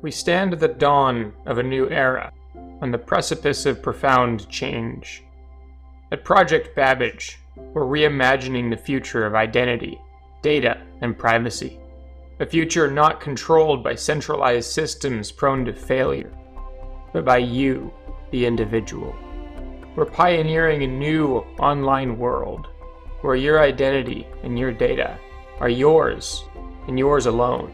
We stand at the dawn of a new era, on the precipice of profound change. At Project Babbage, we're reimagining the future of identity, data, and privacy. A future not controlled by centralized systems prone to failure, but by you, the individual. We're pioneering a new online world, where your identity and your data are yours, and yours alone.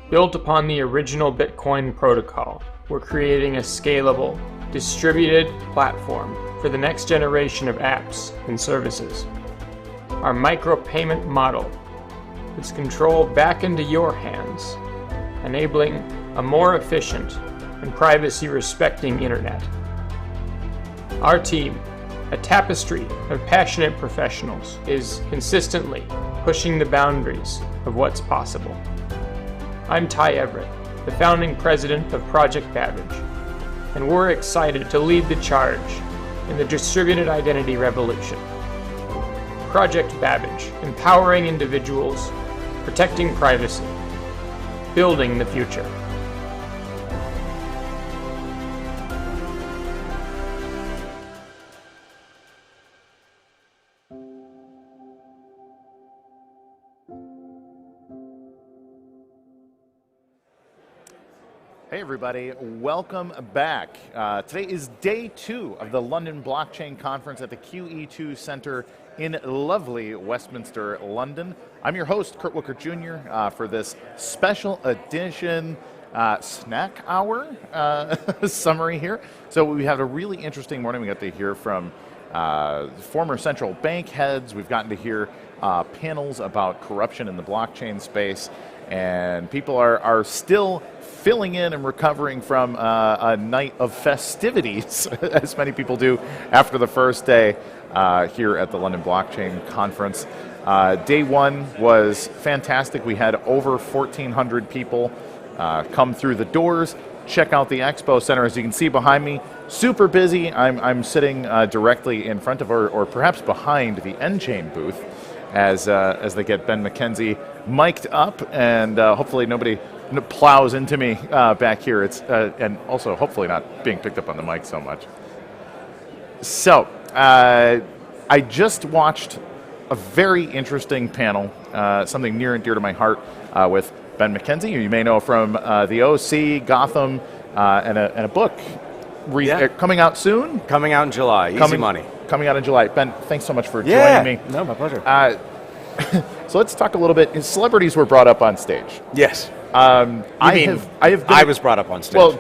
Built upon the original Bitcoin protocol, we're creating a scalable, distributed platform for the next generation of apps and services. Our micropayment model puts control back into your hands, enabling a more efficient and privacy-respecting internet. Our team, a tapestry of passionate professionals, is consistently pushing the boundaries of what's possible. I'm Ty Everett, the founding president of Project Babbage, and we're excited to lead the charge in the distributed identity revolution. Project Babbage, empowering individuals, protecting privacy, building the future. Hey everybody, welcome back. Today is day 2 of the London Blockchain Conference at the QE2 Centre in lovely Westminster, London. I'm your host, Kurt Wickert Jr., for this special edition snack hour summary here. So we had a really interesting morning. We got to hear from former central bank heads. We've gotten to hear panels about corruption in the blockchain space, and people are still filling in and recovering from a night of festivities, as many people do after the first day here at the London Blockchain Conference. Day 1 was fantastic. We had over 1,400 people come through the doors, check out the Expo Center. As you can see behind me, super busy. I'm sitting directly in front of, or perhaps behind, the N-Chain booth as they get Ben McKenzie mic'd up, and hopefully nobody plows into me back here. It's and also hopefully not being picked up on the mic so much. So I just watched a very interesting panel, something near and dear to my heart, with Ben McKenzie, who you may know from the OC, Gotham, and a book coming out soon. Coming out in July. Easy money. Coming out in July. Ben, thanks so much for joining me. No, my pleasure. So let's talk a little bit. Celebrities were brought up on stage. Yes. I was brought up on stage. Well,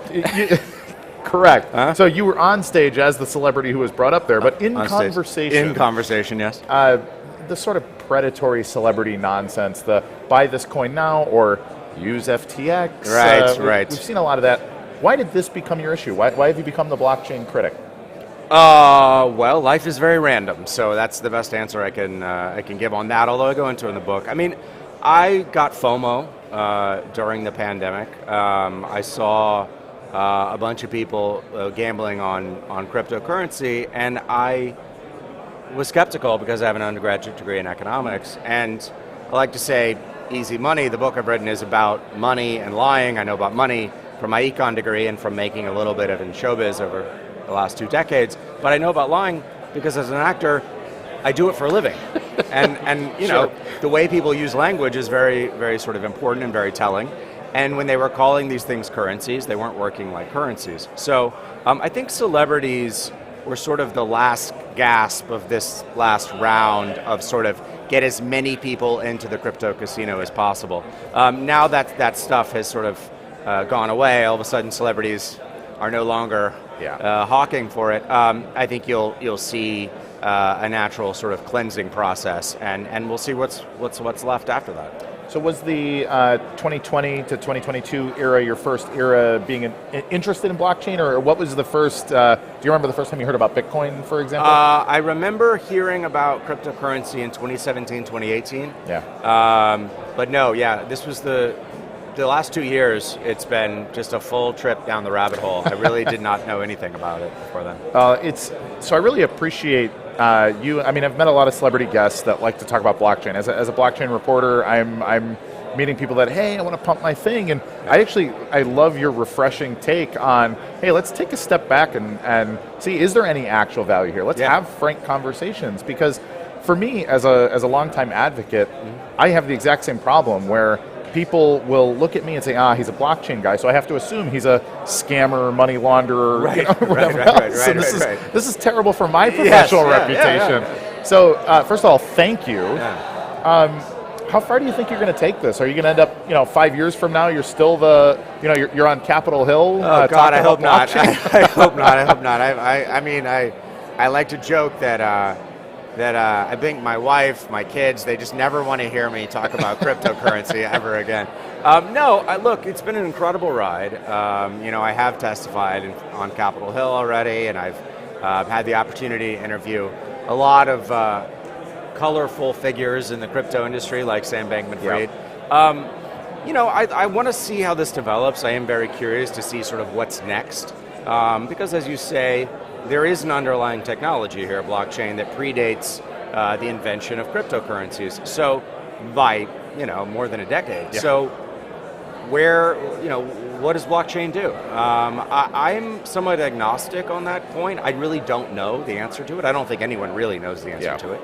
correct. Huh? So you were on stage as the celebrity who was brought up there, but in conversation. In conversation, yes. The sort of predatory celebrity nonsense, the buy this coin now or use FTX. Right. We've seen a lot of that. Why did this become your issue? Why have you become the blockchain critic? Well, life is very random, so that's the best answer I can give on that, although I go into it in the book. I mean, I got FOMO during the pandemic. I saw a bunch of people gambling on cryptocurrency, and I was skeptical because I have an undergraduate degree in economics, and I like to say easy money. The book I've written is about money and lying. I know about money from my econ degree and from making a little bit of in showbiz over the last 2 decades, but I know about lying because as an actor, I do it for a living. and you know, the way people use language is very, very sort of important and very telling. And when they were calling these things currencies, they weren't working like currencies. So I think celebrities were sort of the last gasp of this last round of sort of get as many people into the crypto casino as possible. Now that stuff has sort of gone away, all of a sudden celebrities are no longer hawking for it. I think you'll see a natural sort of cleansing process, and we'll see what's left after that. So was the 2020 to 2022 era your first era being interested in blockchain, or what was the first, do you remember the first time you heard about Bitcoin, for example? I remember hearing about cryptocurrency in 2017, 2018. Yeah. But no, this was the last 2 years, it's been just a full trip down the rabbit hole. I really did not know anything about it before then. So I really appreciate you. I mean, I've met a lot of celebrity guests that like to talk about blockchain. As a blockchain reporter, I'm meeting people that, hey, I want to pump my thing. And I love your refreshing take on, hey, let's take a step back and see, is there any actual value here? Let's have frank conversations, because for me, as a longtime advocate, I have the exact same problem where people will look at me and say, he's a blockchain guy, so I have to assume he's a scammer, money launderer, whatever else. So this is terrible for my professional reputation. So first of all, thank you. How far do you think you're going to take this? Are you going to end up, 5 years from now, you're still you're on Capitol Hill? Oh God, I hope not. I hope not. I hope not. I mean, I like to joke that I think my wife, my kids, they just never want to hear me talk about cryptocurrency ever again. Look, it's been an incredible ride. I have testified on Capitol Hill already, and I've had the opportunity to interview a lot of colorful figures in the crypto industry, like Sam Bankman-Fried. I want to see how this develops. I am very curious to see sort of what's next, because as you say, there is an underlying technology here, blockchain, that predates the invention of cryptocurrencies. So by, more than a decade. Yeah. So what does blockchain do? I'm somewhat agnostic on that point. I really don't know the answer to it. I don't think anyone really knows the answer to it.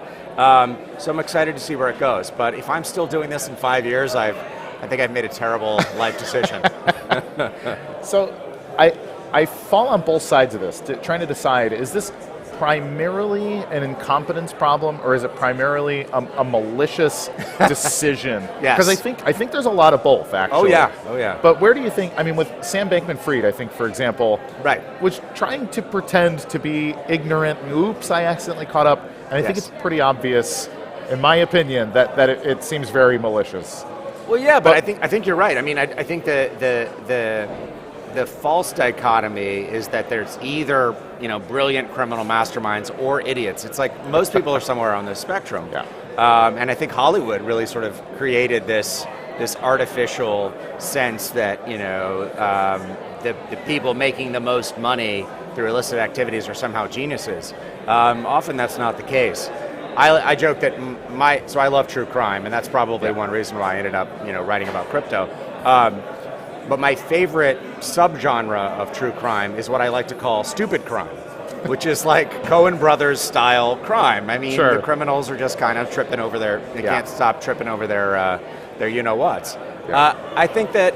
So I'm excited to see where it goes. But if I'm still doing this in 5 years, I think I've made a terrible life decision. So I fall on both sides of this, trying to decide, is this primarily an incompetence problem, or is it primarily a malicious decision? Yes. Because I think there's a lot of both, actually. Oh yeah. But where do you think, with Sam Bankman-Fried, I think, for example, right, was trying to pretend to be ignorant, and oops, I accidentally caught up, and I think it's pretty obvious, in my opinion, that it seems very malicious. Well, yeah, but I think you're right. I think the false dichotomy is that there's either brilliant criminal masterminds or idiots. It's like most people are somewhere on the spectrum. Yeah. And I think Hollywood really sort of created this artificial sense that the people making the most money through illicit activities are somehow geniuses. Often that's not the case. I joke that so I love true crime, and that's probably one reason why I ended up writing about crypto. But my favorite subgenre of true crime is what I like to call stupid crime, which is like Coen Brothers style crime. The criminals are just kind of tripping over they can't stop tripping over their you-know-whats. Yeah. I think that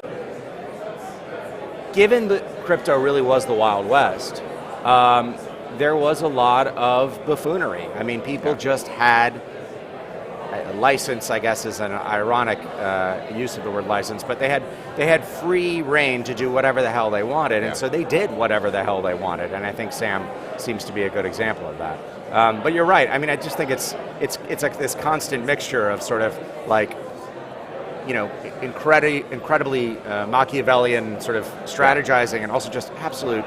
given that crypto really was the Wild West, there was a lot of buffoonery. People just had a license, I guess is an ironic use of the word license, but they had free reign to do whatever the hell they wanted, and so they did whatever the hell they wanted, and I think Sam seems to be a good example of that. But you're right. I just think it's like this constant mixture of sort of like incredibly Machiavellian sort of strategizing, and also just absolute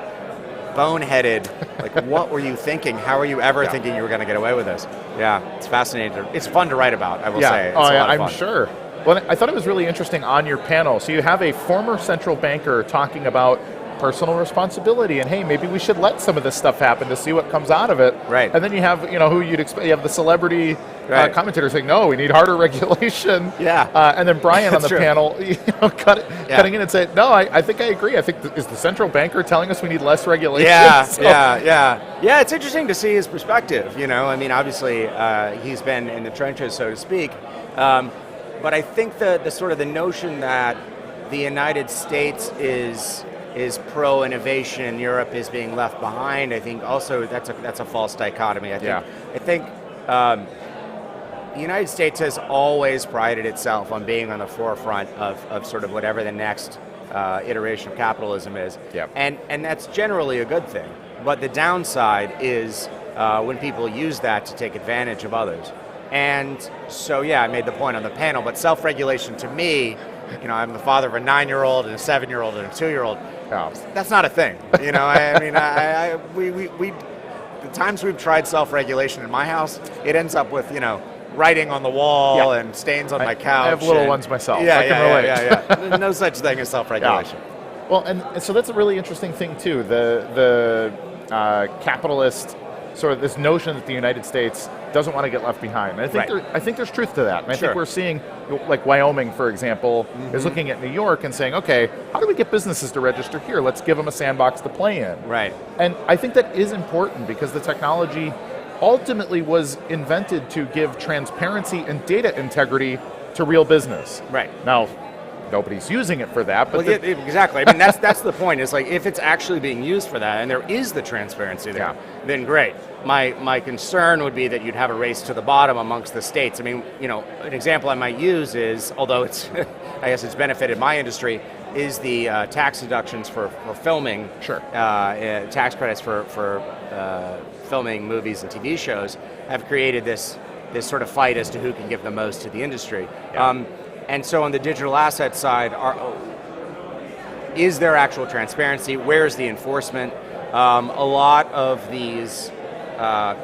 boneheaded, like what were you thinking? How are you ever thinking you were going to get away with this? Yeah, it's fascinating. It's fun to write about, I will say. It's a lot of fun. I'm sure. Well, I thought it was really interesting on your panel. So you have a former central banker talking about personal responsibility, and hey, maybe we should let some of this stuff happen to see what comes out of it. Right. And then you have, who you'd expect. You have the celebrity commentator saying, no, we need harder regulation. Yeah. And then Brian on the panel, cutting in and saying, no, I think I agree. I think is the central banker telling us we need less regulation? Yeah. It's interesting to see his perspective. Obviously he's been in the trenches, so to speak. But I think the sort of the notion that the United States is pro-innovation and Europe is being left behind, I think also that's a false dichotomy. I think the United States has always prided itself on being on the forefront of sort of whatever the next iteration of capitalism is. Yep. And that's generally a good thing. But the downside is when people use that to take advantage of others. And so, I made the point on the panel, but self-regulation to me, I'm the father of a 9-year-old and a 7-year-old and a 2-year-old. That's not a thing. We the times we've tried self-regulation in my house, it ends up with, writing on the wall and stains on my couch. I have little ones myself. I can relate. Yeah. No such thing as self-regulation. Yeah. Well, and so that's a really interesting thing too. The capitalist sort of this notion that the United States doesn't want to get left behind. And I think there's truth to that. And I Sure. think we're seeing, like Wyoming, for example, is looking at New York and saying, okay, how do we get businesses to register here? Let's give them a sandbox to play in. Right. And I think that is important because the technology ultimately was invented to give transparency and data integrity to real business. Right. Now, nobody's using it for that, but exactly. I mean, that's the point. Is like if it's actually being used for that, and there is the transparency there, then great. My concern would be that you'd have a race to the bottom amongst the states. I mean, an example I might use is, although it's, I guess it's benefited my industry, is the tax deductions for filming. Sure. Tax credits for filming movies and TV shows have created this sort of fight as to who can give the most to the industry. Yeah. And so on the digital asset side, is there actual transparency? Where's the enforcement? A lot of these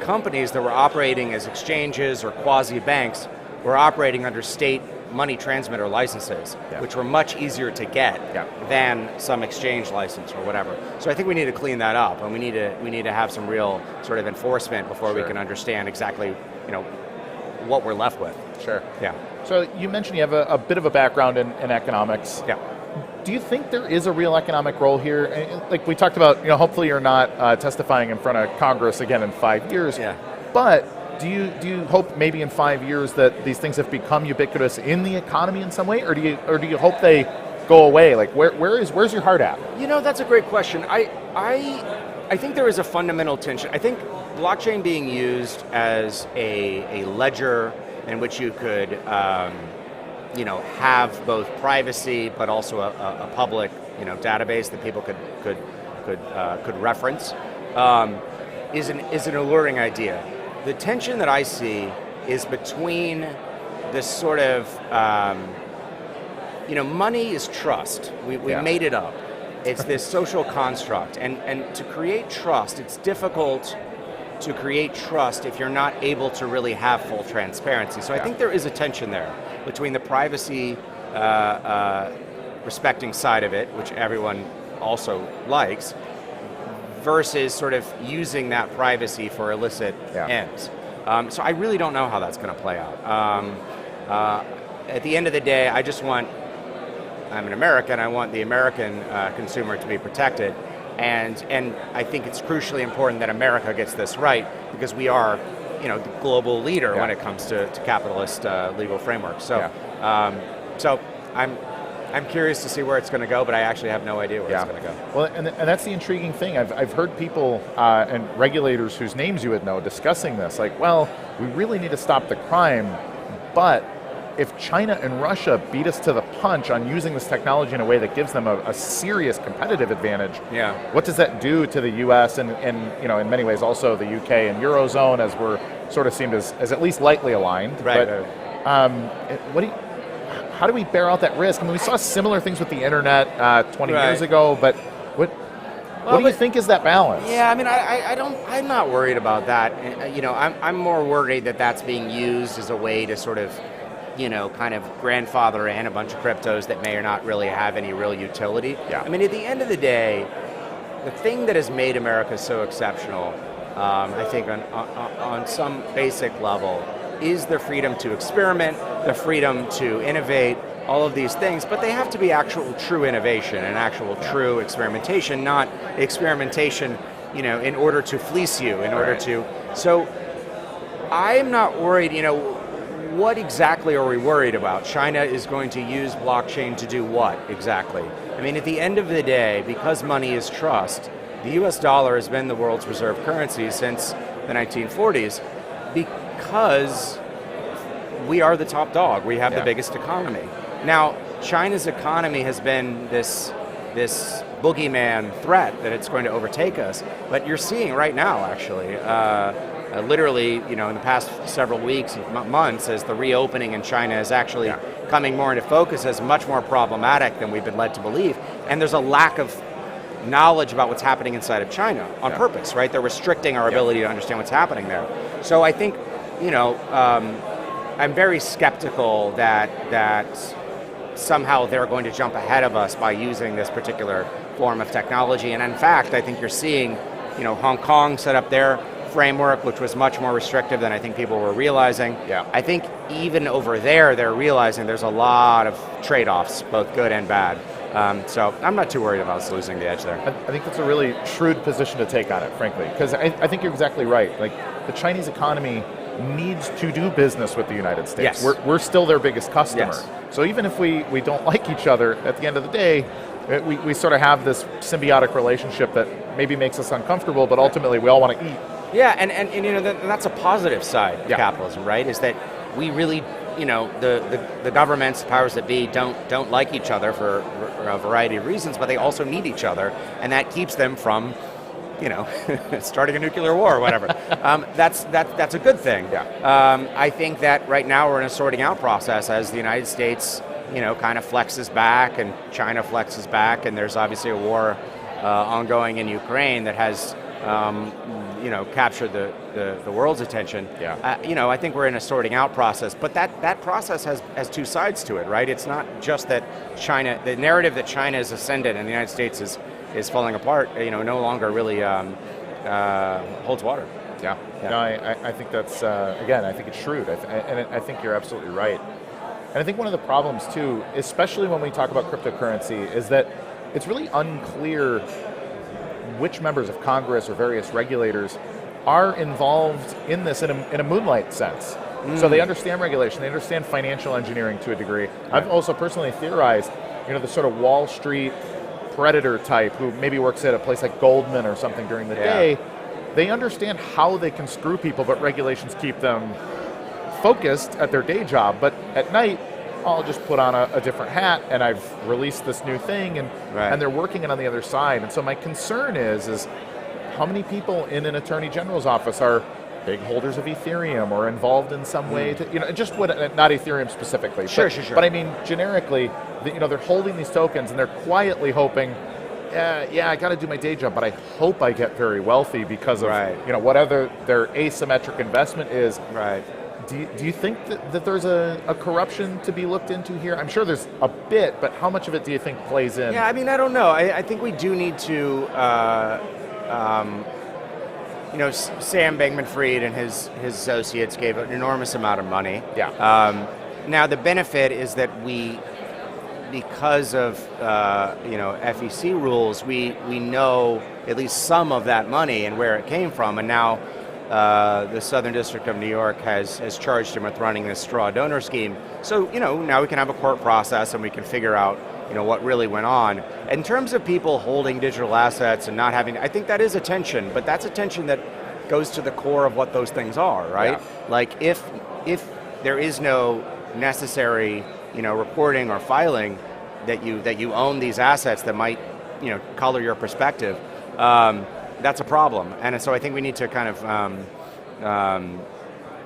companies that were operating as exchanges or quasi-banks were operating under state money transmitter licenses, which were much easier to get than some exchange license or whatever. So I think we need to clean that up, and we need to have some real sort of enforcement before we can understand exactly what we're left with. Sure. Yeah. So you mentioned you have a bit of a background in economics. Yeah. Do you think there is a real economic role here? And like we talked about, hopefully you're not testifying in front of Congress again in 5 years. Yeah. But do you hope maybe in 5 years that these things have become ubiquitous in the economy in some way, or do you hope they go away? Like where's your heart at? That's a great question. I think there is a fundamental tension. I think blockchain being used as a ledger in which you could, have both privacy but also a public, database that people could reference, is an alluring idea. The tension that I see is between this sort of, money is trust. We made it up. It's this social construct, and to create trust, it's difficult to create trust if you're not able to really have full transparency. So I think there is a tension there between the privacy respecting side of it, which everyone also likes, versus sort of using that privacy for illicit ends. So I really don't know how that's going to play out. At the end of the day, I'm an American, I want the American consumer to be protected. And I think it's crucially important that America gets this right, because we are, the global leader when it comes to capitalist legal frameworks. So, so I'm curious to see where it's going to go, but I actually have no idea where it's going to go. Well, and that's the intriguing thing. I've heard people and regulators whose names you would know discussing this. Like, well, we really need to stop the crime, but if China and Russia beat us to the punch on using this technology in a way that gives them a serious competitive advantage, what does that do to the U.S. and in many ways also the U.K. and Eurozone, as we're sort of seemed as at least lightly aligned? Right. But how do we bear out that risk? I mean, we saw similar things with the internet 20 years ago, but what do you think is that balance? Yeah, I mean, I'm not worried about that. I'm more worried that that's being used as a way to sort of kind of grandfather in a bunch of cryptos that may or not really have any real utility. Yeah. I mean, at the end of the day, the thing that has made America so exceptional, I think on some basic level, is the freedom to experiment, the freedom to innovate, all of these things, but they have to be actual true innovation and actual true experimentation, not experimentation, in order to fleece you, in order to. So I'm not worried, what exactly are we worried about? China is going to use blockchain to do what exactly? I mean, at the end of the day, because money is trust, the US dollar has been the world's reserve currency since the 1940s because we are the top dog. We have the biggest economy. Now, China's economy has been this boogeyman threat that it's going to overtake us, but you're seeing right now, actually, literally, in the past several weeks, months, as the reopening in China is actually coming more into focus as much more problematic than we've been led to believe. And there's a lack of knowledge about what's happening inside of China on purpose, right? They're restricting our ability to understand what's happening there. So I think, I'm very skeptical that somehow they're going to jump ahead of us by using this particular form of technology. And in fact, I think you're seeing, Hong Kong set up their framework, which was much more restrictive than I think people were realizing. Yeah. I think even over there, they're realizing there's a lot of trade-offs, both good and bad. So I'm not too worried about us losing the edge there. I think that's a really shrewd position to take on it, frankly, because I think you're exactly right. Like, the Chinese economy needs to do business with the United States. Yes. We're still their biggest customer. Yes. So even if we don't like each other, at the end of the day, we sort of have this symbiotic relationship that maybe makes us uncomfortable, but ultimately we all want to eat. Yeah, and you know, that's a positive side of Yeah. capitalism, right? Is that we really, you know, the governments, the powers that be, don't like each other for a variety of reasons, but they also need each other, and that keeps them from, you know, starting a nuclear war or whatever. That's a good thing. Yeah. I think that right now we're in a sorting out process as the United States, you know, kind of flexes back and China flexes back, and there's obviously a war ongoing in Ukraine that has, you know, captured the world's attention. Yeah. You know, I think we're in a sorting out process, but that process has two sides to it, right? It's not just that China, the narrative that China is ascendant and the United States is falling apart, you know, no longer really holds water. Yeah. No, I think that's, again, I think it's shrewd, and I think you're absolutely right. And I think one of the problems too, especially when we talk about cryptocurrency, is that it's really unclear which members of Congress or various regulators are involved in this in a moonlight sense. So they understand regulation, they understand financial engineering to a degree. I've also personally theorized, you know, the sort of Wall Street predator type who maybe works at a place like Goldman or something during the day, they understand how they can screw people, but regulations keep them focused at their day job. But at night, I'll just put on a different hat and I've released this new thing, and they're working it on the other side. And so my concern is how many people in an attorney general's office are big holders of Ethereum or involved in some way to, you know, just what, not Ethereum specifically. Sure. But I mean, generically, you know, they're holding these tokens and they're quietly hoping, I got to do my day job, but I hope I get very wealthy because of, you know, whatever their asymmetric investment is. Right. Do you think that there's a corruption to be looked into here? I'm sure there's a bit, but how much of it do you think plays in? Yeah, I mean, I don't know. I think we do need to, you know, Sam Bankman-Fried and his associates gave an enormous amount of money. Yeah. Now, the benefit is that we, because of, you know, FEC rules, we know at least some of that money and where it came from, and now the Southern District of New York has charged him with running this straw donor scheme. So, you know, now we can have a court process and we can figure out, you know, what really went on. In terms of people holding digital assets and not having, I think that is a tension, but that's a tension that goes to the core of what those things are, right? Yeah. Like if there is no necessary, you know, reporting or filing that you own these assets that might, you know, color your perspective, that's a problem. And so I think we need to kind of,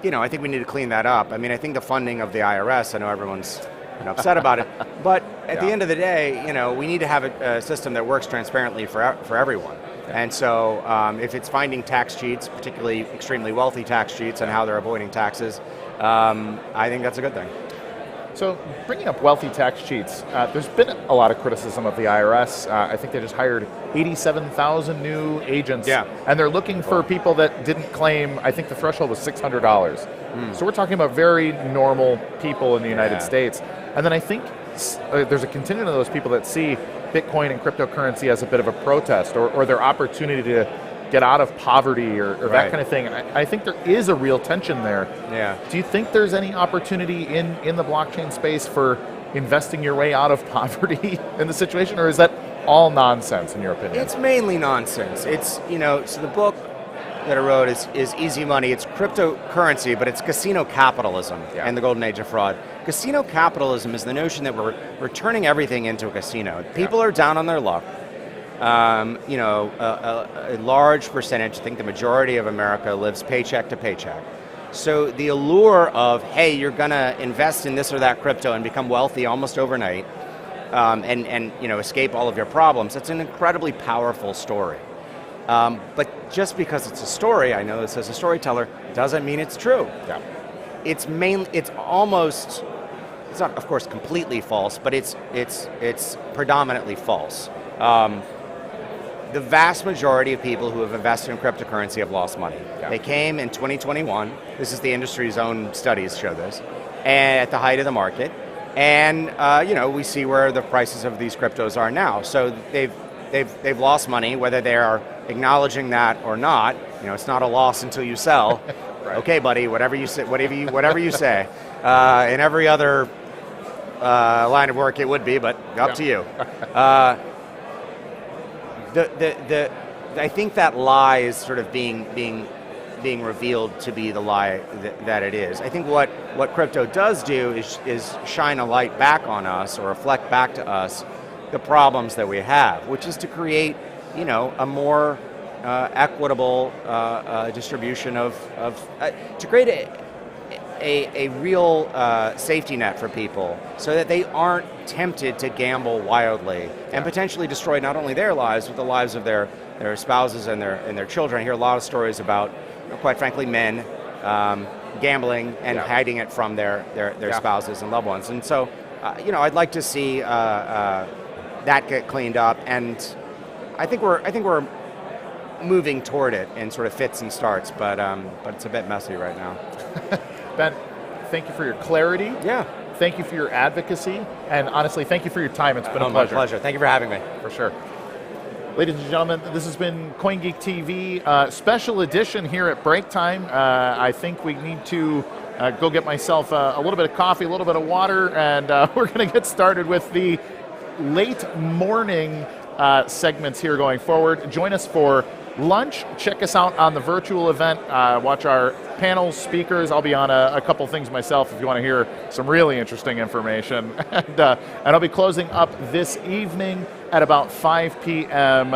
you know, I think we need to clean that up. I mean, I think the funding of the IRS, I know everyone's, you know, upset about it, but at the end of the day, you know, we need to have a system that works transparently for everyone. And so if it's finding tax cheats, particularly extremely wealthy tax cheats and how they're avoiding taxes, I think that's a good thing. So bringing up wealthy tax cheats, there's been a lot of criticism of the IRS. I think they just hired 87,000 new agents, and they're looking for people that didn't claim, I think the threshold was $600. So we're talking about very normal people in the United States. And then I think there's a contingent of those people that see Bitcoin and cryptocurrency as a bit of a protest or their opportunity to get out of poverty or that kind of thing. I think there is a real tension there. Yeah. Do you think there's any opportunity in the blockchain space for investing your way out of poverty in the situation, or is that all nonsense in your opinion? It's mainly nonsense. It's, you know, so the book that I wrote is Easy Money. It's cryptocurrency, but it's casino capitalism and the golden age of fraud. Casino capitalism is the notion that we're turning everything into a casino. People are down on their luck. You know, a large percentage, I think the majority of America lives paycheck to paycheck. So the allure of, hey, you're gonna invest in this or that crypto and become wealthy almost overnight, and you know, escape all of your problems, it's an incredibly powerful story. But just because it's a story, I know this as a storyteller, doesn't mean it's true. Yeah. It's almost, it's not, of course, completely false, but it's predominantly false. the vast majority of people who have invested in cryptocurrency have lost money. Yeah. They came in 2021, this is the industry's own studies show this, and at the height of the market, and we see where the prices of these cryptos are now. So they've lost money, whether they are acknowledging that or not. It's not a loss until you sell. Right. Okay, buddy, whatever you say. In every other line of work, it would be, but up to you. I think that lie is sort of being revealed to be the lie that it is. I think what crypto does do is shine a light back on us, or reflect back to us the problems that we have, which is to create, a more equitable distribution to create a real safety net for people, so that they aren't tempted to gamble wildly and potentially destroy not only their lives, but the lives of their spouses and their children. I hear a lot of stories about, quite frankly, men gambling and hiding it from their spouses and loved ones. And so, I'd like to see that get cleaned up, and I think we're moving toward it in sort of fits and starts, but it's a bit messy right now. Ben, thank you for your clarity. Yeah. Thank you for your advocacy, and honestly, thank you for your time. It's been a pleasure. My pleasure. Thank you for having me. For sure. Ladies and gentlemen, this has been CoinGeek TV, special edition here at break time. I think we need to go get myself a little bit of coffee, a little bit of water, and we're going to get started with the late morning segments here going forward. Join us for lunch. Check us out on the virtual event. Watch our panels, speakers. I'll be on a couple things myself if you want to hear some really interesting information. And I'll be closing up this evening at about 5 p.m.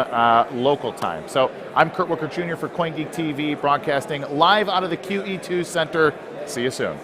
Local time. So I'm Kurt Wicker Jr. for CoinGeek TV, broadcasting live out of the QE2 Center. See you soon.